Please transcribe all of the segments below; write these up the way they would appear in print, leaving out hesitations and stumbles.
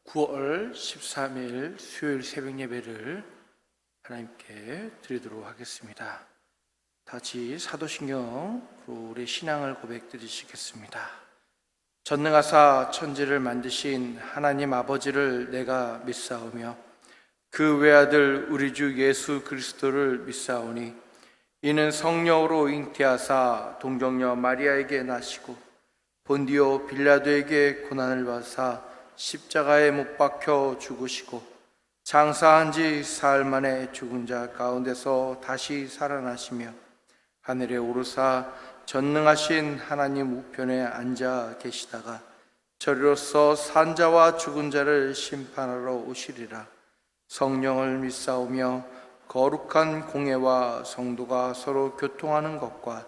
9월 13일 수요일 새벽 예배를 하나님께 드리도록 하겠습니다. 다시 사도신경으로 우리 신앙을 고백드리시겠습니다. 전능하사 천지를 만드신 하나님 아버지를 내가 믿사오며 그 외아들 우리 주 예수 그리스도를 믿사오니 이는 성령으로 잉태하사 동정녀 마리아에게 나시고 본디오 빌라도에게 고난을 받으사 십자가에 못 박혀 죽으시고 장사한 지 사흘 만에 죽은 자 가운데서 다시 살아나시며 하늘에 오르사 전능하신 하나님 우편에 앉아 계시다가 저리로서 산 자와 죽은 자를 심판하러 오시리라. 성령을 믿사오며 거룩한 공회와 성도가 서로 교통하는 것과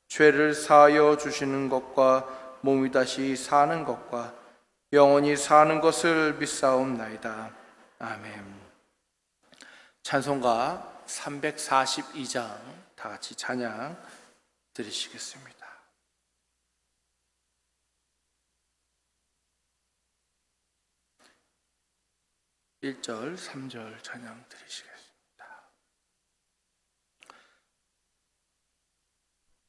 죄를 사하여 주시는 것과 몸이 다시 사는 것과 영원히 사는 것을 믿사옵나이다. 아멘. 찬송가 342장 다 같이 찬양 드리시겠습니다. 일 절, 3절 찬양 드리시겠습니다.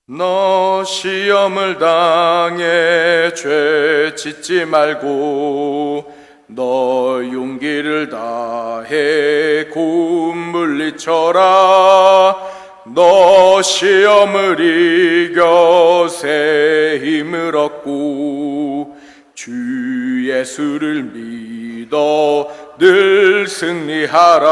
너 시험을 당해 죄 짓지 말고 너 용기를 다해 고움 물리쳐라. 너 시험을 이겨 새 힘을 얻고 주 예수를 믿어 늘 승리하라.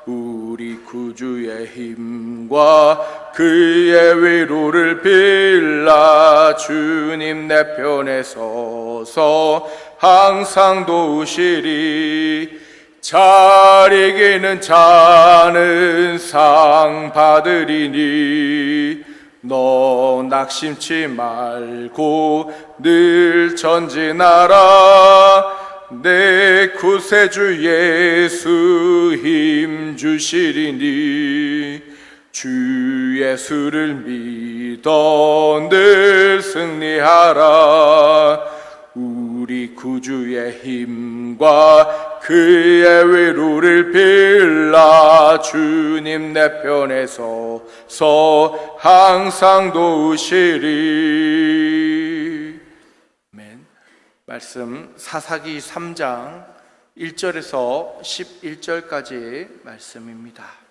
우리 구주의 힘과 그의 위로를 빌라. 주님 내 편에 서서 항상 도우시리. 잘 이기는 자는 상 받으리니 너 낙심치 말고 늘 전진하라. 내 구세주 예수 힘 주시리니 주 예수를 믿어 늘 승리하라. 우리 구주의 힘과 그의 위로를 빌라. 주님 내 편에 서서 항상 도우시리. 아멘. 말씀 사사기 3장 1절에서 11절까지 말씀입니다.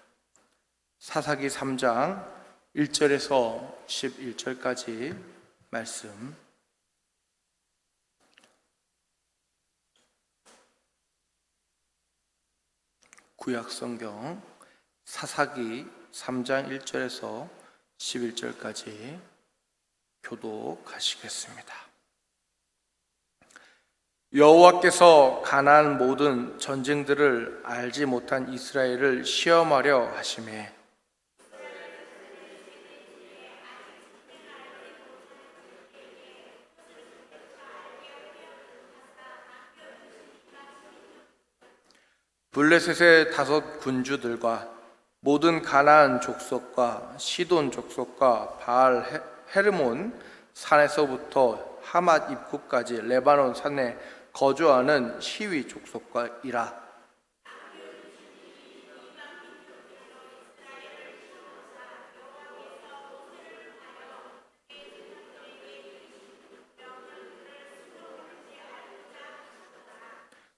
사사기 3장 1절에서 11절까지 말씀. 구약성경 사사기 3장 1절에서 11절까지 교독하시겠습니다. 여호와께서 가나안 모든 전쟁들을 알지 못한 이스라엘을 시험하려 하시매 블레셋의 5 군주들과 모든 가나안 족속과 시돈 족속과 바알 헤르몬 산에서부터 하맛 입구까지 레바논 산에 거주하는 시위 족속과이라.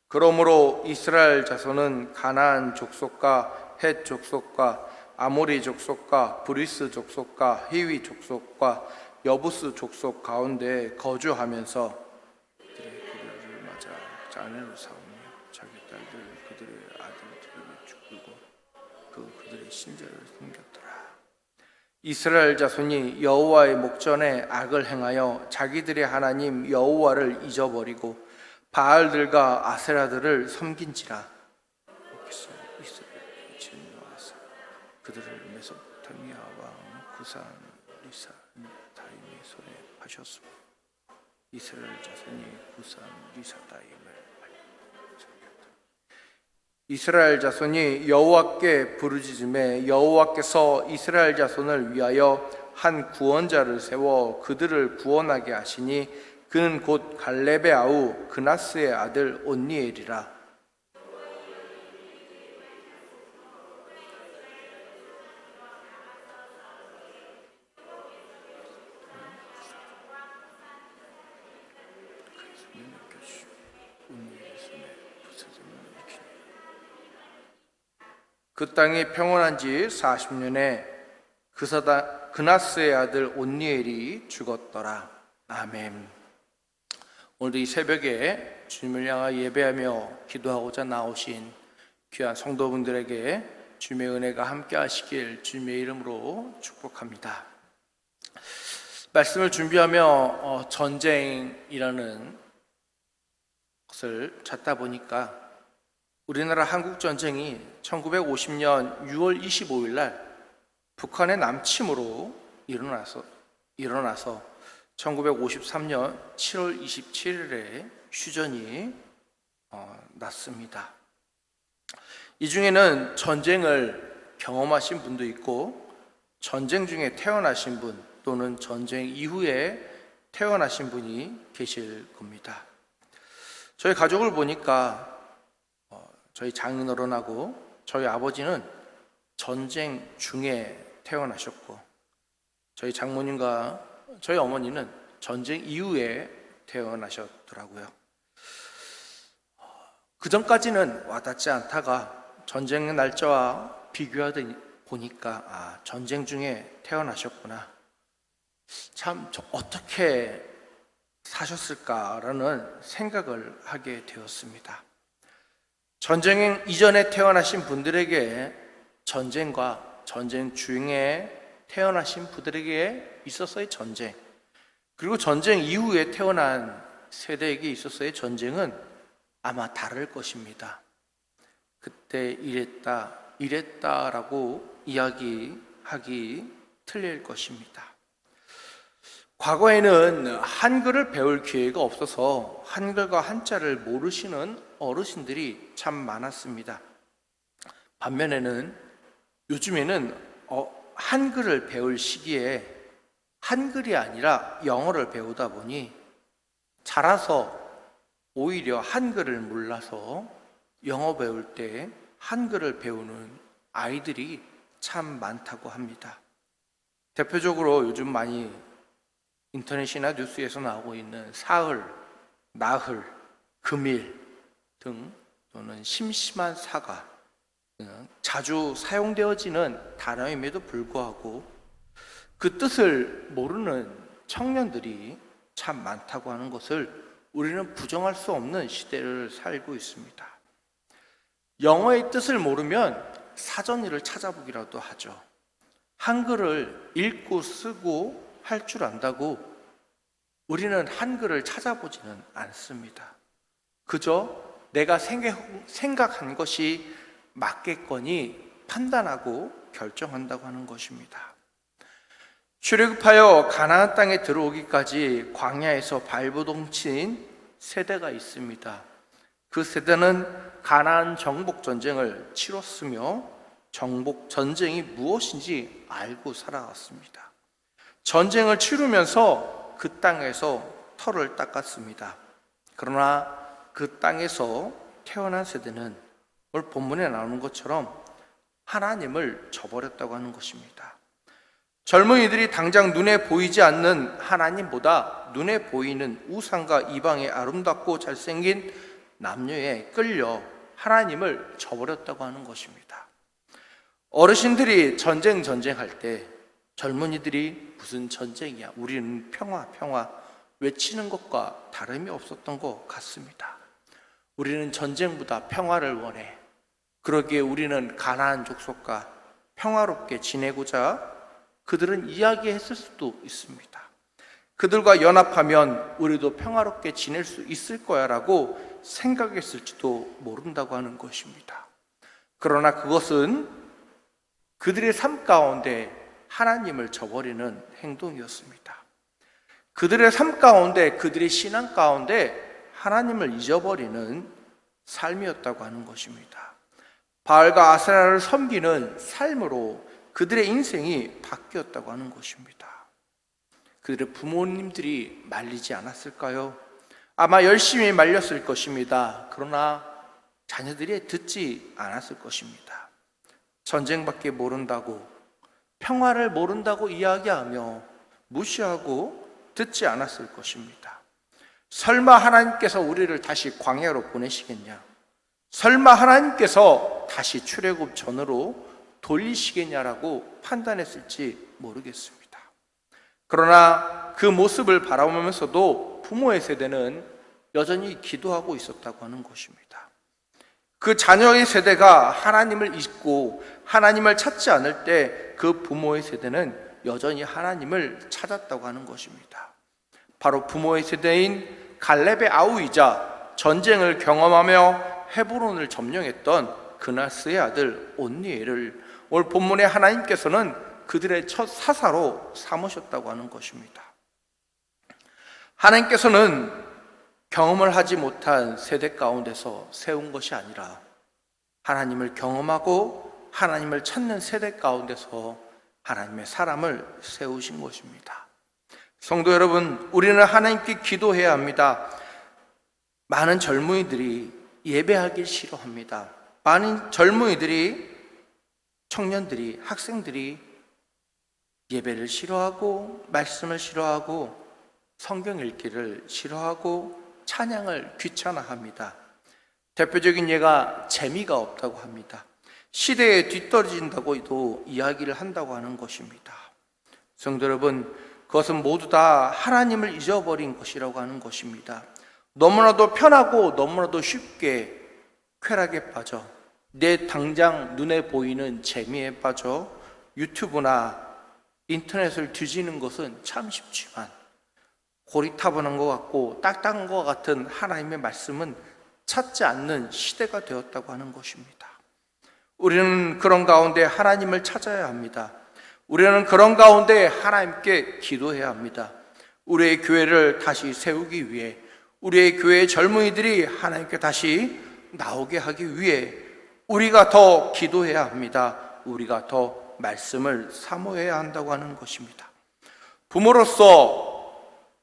그러므로 이스라엘 자손은 가나안 족속과 헷 족속과 아모리 족속과 브리스 족속과 히위 족속과 여부스 족속 가운데 거주하면서 그들을 맞아 아내로 삼으며 자기 딸들 그들의 아들들에게 죽이고 그들의 신자를 숨겼더라. 이스라엘 자손이 여호와의 목전에 악을 행하여 자기들의 하나님 여호와를 잊어버리고 바알들과 아세라들을 섬긴지라. 이스라엘이 진노하사 그들을 메소포타미아 왕 구산 리사 다임의 손에 파셨으며 이스라엘 자손이 구산 리사 다임을 섬겼다. 이스라엘 자손이 여호와께 부르짖음에 여호와께서 이스라엘 자손을 위하여 한 구원자를 세워 그들을 구원하게 하시니 그는 곧 갈렙의 아우 그나스의 아들 온니엘이라. 그 땅이 평온한 지 40년에 그나스의 아들 온니엘이 죽었더라. 아멘. 오늘도 이 새벽에 주님을 향하여 예배하며 기도하고자 나오신 귀한 성도분들에게 주님의 은혜가 함께 하시길 주님의 이름으로 축복합니다. 말씀을 준비하며 전쟁이라는 것을 찾다 보니까 우리나라 한국전쟁이 1950년 6월 25일 날 북한의 남침으로 일어나서 1953년 7월 27일에 휴전이 났습니다. 이 중에는 전쟁을 경험하신 분도 있고 전쟁 중에 태어나신 분 또는 전쟁 이후에 태어나신 분이 계실 겁니다. 저희 가족을 보니까 저희 장인어른하고 저희 아버지는 전쟁 중에 태어나셨고 저희 장모님과 저희 어머니는 전쟁 이후에 태어나셨더라고요. 그 전까지는 와닿지 않다가 전쟁의 날짜와 비교하다 보니까 전쟁 중에 태어나셨구나. 참 어떻게 사셨을까라는 생각을 하게 되었습니다. 전쟁 이전에 태어나신 분들에게 전쟁과 전쟁 중에 태어나신 분들에게 있어서의 전쟁, 그리고 전쟁 이후에 태어난 세대에게 있어서의 전쟁은 아마 다를 것입니다. 그때 이랬다라고 이야기하기 틀릴 것입니다. 과거에는 한글을 배울 기회가 없어서 한글과 한자를 모르시는 어르신들이 참 많았습니다. 반면에는 요즘에는 한글을 배울 시기에 한글이 아니라 영어를 배우다 보니 자라서 오히려 한글을 몰라서 영어 배울 때 한글을 배우는 아이들이 참 많다고 합니다. 대표적으로 요즘 많이 인터넷이나 뉴스에서 나오고 있는 사흘, 나흘, 금일 등 또는 심심한 사과 자주 사용되어지는 단어임에도 불구하고 그 뜻을 모르는 청년들이 참 많다고 하는 것을 우리는 부정할 수 없는 시대를 살고 있습니다. 영어의 뜻을 모르면 사전일을 찾아보기라도 하죠. 한글을 읽고 쓰고 할 줄 안다고 우리는 한글을 찾아보지는 않습니다. 그저 내가 생각한 것이 맞겠거니 판단하고 결정한다고 하는 것입니다. 출애굽하여 가나안 땅에 들어오기까지 광야에서 발버둥 친 세대가 있습니다. 그 세대는 가나안 정복 전쟁을 치렀으며 정복 전쟁이 무엇인지 알고 살아왔습니다. 전쟁을 치르면서 그 땅에서 털을 닦았습니다. 그러나 그 땅에서 태어난 세대는 오늘 본문에 나오는 것처럼 하나님을 저버렸다고 하는 것입니다. 젊은이들이 당장 눈에 보이지 않는 하나님보다 눈에 보이는 우상과 이방의 아름답고 잘생긴 남녀에 끌려 하나님을 저버렸다고 하는 것입니다. 어르신들이 전쟁할 때 젊은이들이 무슨 전쟁이야, 우리는 평화 외치는 것과 다름이 없었던 것 같습니다. 우리는 전쟁보다 평화를 원해. 그러기에 우리는 가나안 족속과 평화롭게 지내고자 그들은 이야기했을 수도 있습니다. 그들과 연합하면 우리도 평화롭게 지낼 수 있을 거야 라고 생각했을지도 모른다고 하는 것입니다. 그러나 그것은 그들의 삶 가운데 하나님을 저버리는 행동이었습니다. 그들의 삶 가운데, 그들의 신앙 가운데 하나님을 잊어버리는 삶이었다고 하는 것입니다. 바알과 아세라를 섬기는 삶으로 그들의 인생이 바뀌었다고 하는 것입니다. 그들의 부모님들이 말리지 않았을까요? 아마 열심히 말렸을 것입니다. 그러나 자녀들이 듣지 않았을 것입니다. 전쟁밖에 모른다고, 평화를 모른다고 이야기하며 무시하고 듣지 않았을 것입니다. 설마 하나님께서 우리를 다시 광야로 보내시겠냐? 설마 하나님께서 다시 출애굽 전으로 돌리시겠냐라고 판단했을지 모르겠습니다. 그러나 그 모습을 바라보면서도 부모의 세대는 여전히 기도하고 있었다고 하는 것입니다. 그 자녀의 세대가 하나님을 잊고 하나님을 찾지 않을 때 그 부모의 세대는 여전히 하나님을 찾았다고 하는 것입니다. 바로 부모의 세대인 갈렙의 아우이자 전쟁을 경험하며 헤브론을 점령했던 그나스의 아들 온니엘을 오늘 본문에 하나님께서는 그들의 첫 사사로 삼으셨다고 하는 것입니다. 하나님께서는 경험을 하지 못한 세대 가운데서 세운 것이 아니라 하나님을 경험하고 하나님을 찾는 세대 가운데서 하나님의 사람을 세우신 것입니다. 성도 여러분, 우리는 하나님께 기도해야 합니다. 많은 젊은이들이 예배하길 싫어합니다. 많은 젊은이들이, 청년들이, 학생들이 예배를 싫어하고 말씀을 싫어하고 성경 읽기를 싫어하고 찬양을 귀찮아합니다. 대표적인 예가 재미가 없다고 합니다. 시대에 뒤떨어진다고도 이야기를 한다고 하는 것입니다. 성도 여러분, 그것은 모두 다 하나님을 잊어버린 것이라고 하는 것입니다. 너무나도 편하고 너무나도 쉽게 쾌락에 빠져 내 당장 눈에 보이는 재미에 빠져 유튜브나 인터넷을 뒤지는 것은 참 쉽지만 고리타분한 것 같고 딱딱한 것 같은 하나님의 말씀은 찾지 않는 시대가 되었다고 하는 것입니다. 우리는 그런 가운데 하나님을 찾아야 합니다. 우리는 그런 가운데 하나님께 기도해야 합니다. 우리의 교회를 다시 세우기 위해, 우리의 교회의 젊은이들이 하나님께 다시 나오게 하기 위해 우리가 더 기도해야 합니다. 우리가 더 말씀을 사모해야 한다고 하는 것입니다. 부모로서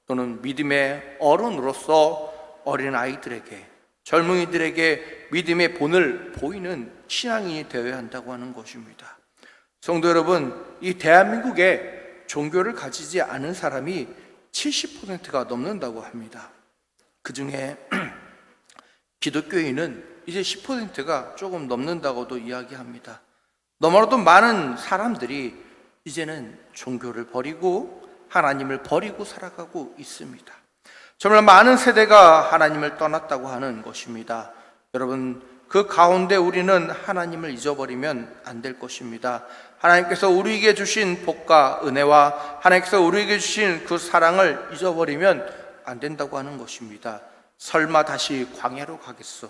또는 믿음의 어른으로서 어린아이들에게, 젊은이들에게 믿음의 본을 보이는 신앙인이 되어야 한다고 하는 것입니다. 성도 여러분, 이 대한민국에 종교를 가지지 않은 사람이 70%가 넘는다고 합니다. 그 중에 기독교인은 이제 10%가 조금 넘는다고도 이야기합니다. 너무나도 많은 사람들이 이제는 종교를 버리고 하나님을 버리고 살아가고 있습니다. 정말 많은 세대가 하나님을 떠났다고 하는 것입니다. 여러분, 그 가운데 우리는 하나님을 잊어버리면 안 될 것입니다. 하나님께서 우리에게 주신 복과 은혜와 하나님께서 우리에게 주신 그 사랑을 잊어버리면 안 된다고 하는 것입니다. 설마 다시 광야로 가겠어?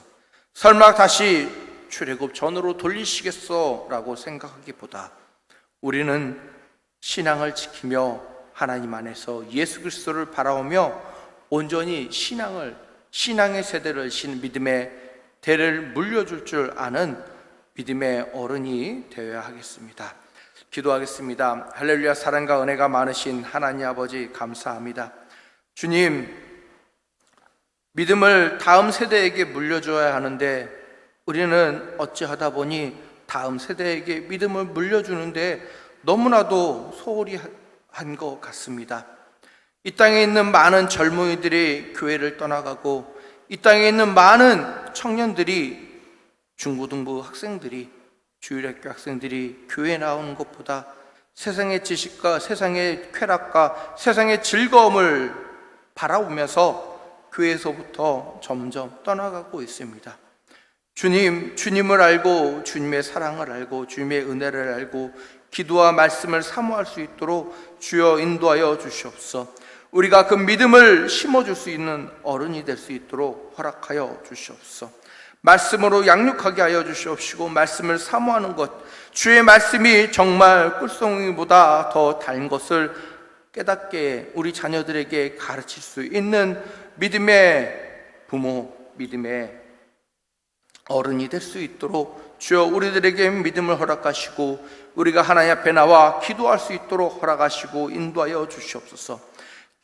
설마 다시 출애굽 전으로 돌리시겠어? 라고 생각하기보다 우리는 신앙을 지키며 하나님 안에서 예수 그리스도를 바라보며 온전히 신앙의 세대를 믿음의 대를 물려줄 줄 아는 믿음의 어른이 되어야 하겠습니다. 기도하겠습니다. 할렐루야. 사랑과 은혜가 많으신 하나님 아버지, 감사합니다. 주님, 믿음을 다음 세대에게 물려줘야 하는데 우리는 어찌하다 보니 다음 세대에게 믿음을 물려주는데 너무나도 소홀히 한 것 같습니다. 이 땅에 있는 많은 젊은이들이 교회를 떠나가고 이 땅에 있는 많은 청년들이, 중고등부 학생들이, 주일학교 학생들이 교회에 나오는 것보다 세상의 지식과 세상의 쾌락과 세상의 즐거움을 바라보면서 교회에서부터 점점 떠나가고 있습니다. 주님을 알고 주님의 사랑을 알고 주님의 은혜를 알고 기도와 말씀을 사모할 수 있도록 주여 인도하여 주시옵소서. 우리가 그 믿음을 심어줄 수 있는 어른이 될 수 있도록 허락하여 주시옵소서. 말씀으로 양육하게 하여 주시옵시고 말씀을 사모하는 것, 주의 말씀이 정말 꿀송이보다 더 단 것을 깨닫게 우리 자녀들에게 가르칠 수 있는 믿음의 부모, 믿음의 어른이 될 수 있도록 주여 우리들에게 믿음을 허락하시고 우리가 하나님 앞에 나와 기도할 수 있도록 허락하시고 인도하여 주시옵소서.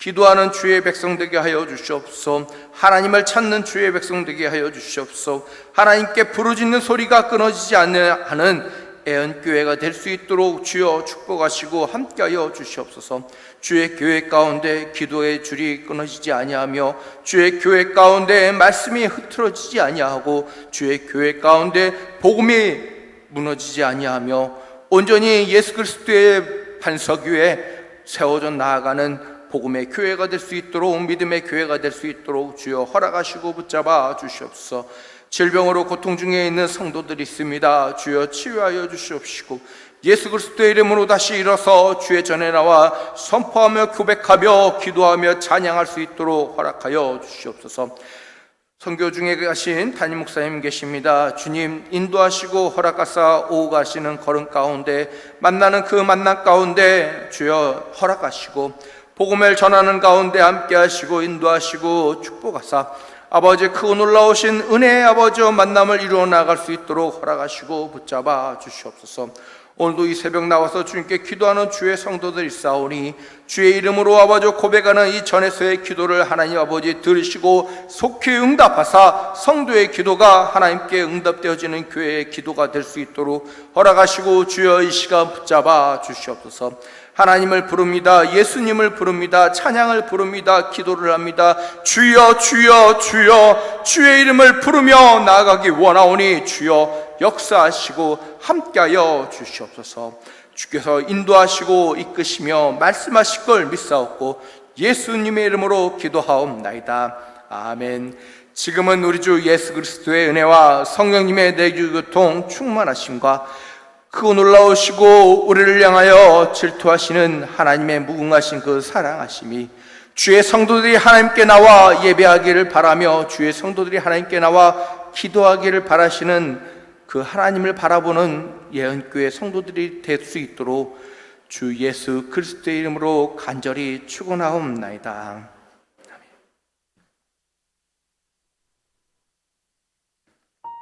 기도하는 주의 백성 되게 하여 주시옵소서. 하나님을 찾는 주의 백성 되게 하여 주시옵소서. 하나님께 부르짖는 소리가 끊어지지 않는 하는 애언교회가 될 수 있도록 주여 축복하시고 함께하여 주시옵소서. 주의 교회 가운데 기도의 줄이 끊어지지 아니하며 주의 교회 가운데 말씀이 흐트러지지 아니하고 주의 교회 가운데 복음이 무너지지 아니하며 온전히 예수 그리스도의 반석 위에 세워져 나아가는 복음의 교회가 될 수 있도록, 믿음의 교회가 될 수 있도록 주여 허락하시고 붙잡아 주시옵소서. 질병으로 고통 중에 있는 성도들이 있습니다. 주여 치유하여 주시옵시고 예수 그리스도의 이름으로 다시 일어서 주의 전에 나와 선포하며 고백하며 기도하며 찬양할 수 있도록 허락하여 주시옵소서. 선교 중에 가신 담임 목사님 계십니다. 주님 인도하시고 허락하사 오고 가시는 걸음 가운데 만나는 그 만남 가운데 주여 허락하시고 복음을 전하는 가운데 함께 하시고 인도하시고 축복하사 아버지 크고 놀라우신 은혜의 아버지와 만남을 이루어 나갈 수 있도록 허락하시고 붙잡아 주시옵소서. 오늘도 이 새벽 나와서 주님께 기도하는 주의 성도들 있사오니 주의 이름으로 아버지 고백하는 이 전에서의 기도를 하나님 아버지 들으시고 속히 응답하사 성도의 기도가 하나님께 응답되어지는 교회의 기도가 될 수 있도록 허락하시고 주여 이 시간 붙잡아 주시옵소서. 하나님을 부릅니다. 예수님을 부릅니다. 찬양을 부릅니다. 기도를 합니다. 주여 주여 주여 주의 이름을 부르며 나아가기 원하오니 주여 역사하시고 함께하여 주시옵소서. 주께서 인도하시고 이끄시며 말씀하실 걸 믿사옵고 예수님의 이름으로 기도하옵나이다. 아멘. 지금은 우리 주 예수 그리스도의 은혜와 성령님의 내주교통 충만하심과 크고 놀라우시고 우리를 향하여 질투하시는 하나님의 무궁하신 그 사랑하심이 주의 성도들이 하나님께 나와 예배하기를 바라며 주의 성도들이 하나님께 나와 기도하기를 바라시는 그 하나님을 바라보는 예언교회 성도들이 될 수 있도록 주 예수 그리스도의 이름으로 간절히 축원하옵나이다.